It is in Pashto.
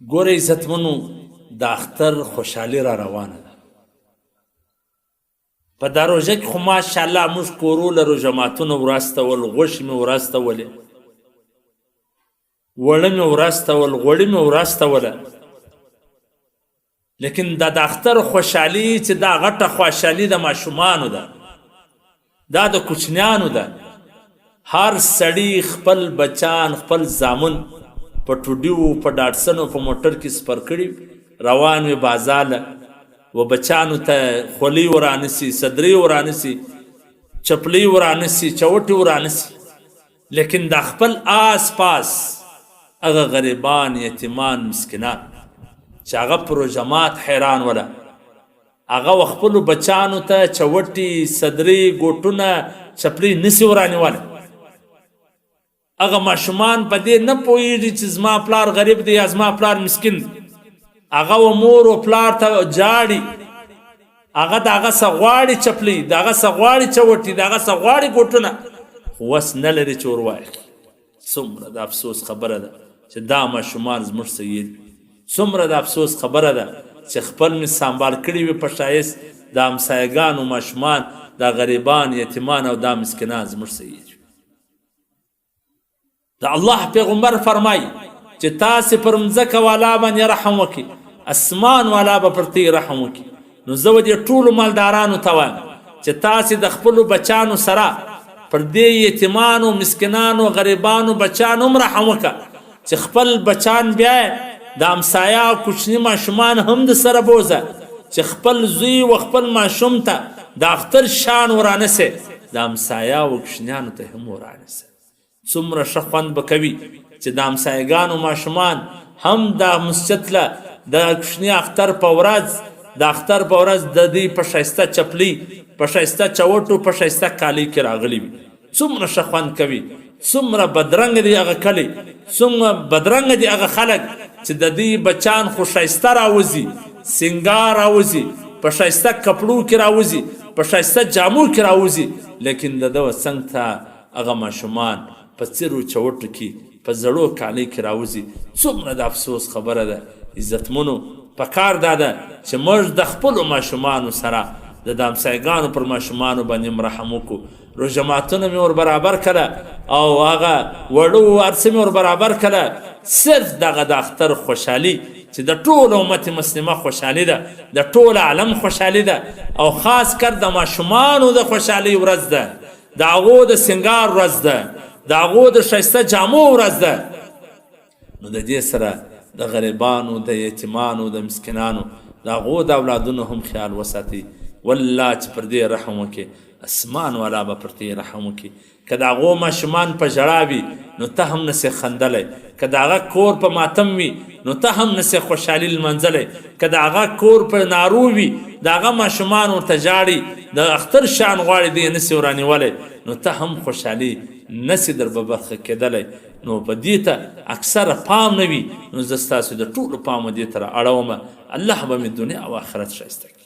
ګوره عزتمنو د اختر خوشحالي را روانه ده. په دا روژه کې خو ماشاءالله موږ کورو له روژه ماتونه وراستول، غوښې مې وراستولې، وړه مې وراستول، غوړي مې وراستوله. لیکن دا د اختر خوشحالي چې دا غټه خوشحالي د ماشومانو ده، دا د کوچنیانو ده. هر سړي خپل بچان، خپل زامن په ټوډیو، په ډاټسنو، په موټر کې سپر کړي روان وي بازاله، و بچانو ته خولۍ ورانسي، صدرۍ ورانسي، چپلۍ ورانسي، چوټې ورانسي. لیکن دا خپل آس پاس هغه غریبان، یتیمان، مسکینان چې هغه په روژه مات حیران وله، هغه و خپلو بچانو ته چوټې، صدرۍ، ګوټونه، چپلۍ نسي ورانیولی. هغه ماشومان په دې نه پوهېږي چې زما پلار غریب دی یا زما پلار مسکین دی. هغه و مور و پلار ته جاړي، هغه د هغه څه غواړي چپلۍ، د هغه څه غواړي چوټې، د هغه څه غواړي ګوټونه، خو وس نه لري چې ور واخلي. څومره د افسوس خبره ده چې دا ماشومان زموږ سید. څومره د افسوس خبره ده چې خپل مې سنبال کړي وي په ښایست د همسایګانو ماشومان، دا غریبان، یتیمان او دا مسکینان زموږ سید. د الله پیغمبر فرمایي چې تاسې پر مځکه والا باندې رحم وکړي، اسمان والا به پر تی رحم وکړي. نو زه و دې ټولو مالدارانو ته وایم چې تاسې د خپلو بچانو سره پر دې یتیمانو، مسکینانو، غریبانو بچانو هم رحم وکړه، چې خپل بچان بیا د همسایه او کوچني ماشومان هم د سره بوزه، چې خپل زوی و خپل ماشوم ته د اختر شان ورانسې، د همسایه او کوچنیانو ته هم ورانسې. څومره ښه خوند به کوي چې د همسایګانو ماشومان هم د مسجد له د کوچني اختر په ورځ، د اختر په ورځ د دوی په ښایسته چپلۍ، په ښایسته چوټو، په ښایسته کالۍ کې راغلي وي. څومره ښه خوند کوي. څومره بدرنګه دي هغه کلی، څومره بدرنګه دي هغه خلک چې د دوی بچان خو ښایسته راوځي، سینګار راوځي، په ښایسته کپړو کې راوځي، په ښایسته جامو کې راوځي، لیکن د ده څنګ ته هغه ماشومان په څیرو چوټو کې، په زړو کالۍ کې راوځي. څومره د افسوس خبره ده. عزتمنو پکار دا ده چې موږ د خپلو ماشومانو سره د همسایګانو پر ماشومانو باندې رحم وکړو. روژه ماتونه مې ور برابر کړه او هغه وړو هر څه مې ور برابر کړه، صرف دغه د اختر خوشحالي چې د ټول امت مسلمه خوشحالي ده، د ټول عالم خوشحالي ده، او خاص کر د ماشومانو د خوشحالي ورځ ده، د هغو د سینګار ورځ ده، د هغو د ښایسته جامو ورځ ده. نو د دې سره د غریبانو، د یتیمانو، د مسکینانو، د هغو د اولادونو هم خیال وساتئ. والله چې پر دې رحم وکړي، اسمان والا به پر دې رحم وکړي. که د هغو ماشومان په ژړا وي نو ته هم نسې خندلی، که د هغه کور په ماتم وي نو ته هم نسې خوشحالي لمانځلی، که د هغه کور په نارو وي، د هغه ماشومان ورته ژاړي، د اختر شان غواړي دی نسې ورانیولی، نو ته هم خوشحالي نسې در به برخه کېدلی. نو په دې ته اکثره پام نه وي. نو زه ستاسو د ټولو پام دې ته رااړومه. الله به مې دنیا او آخرت ښایسته کړي.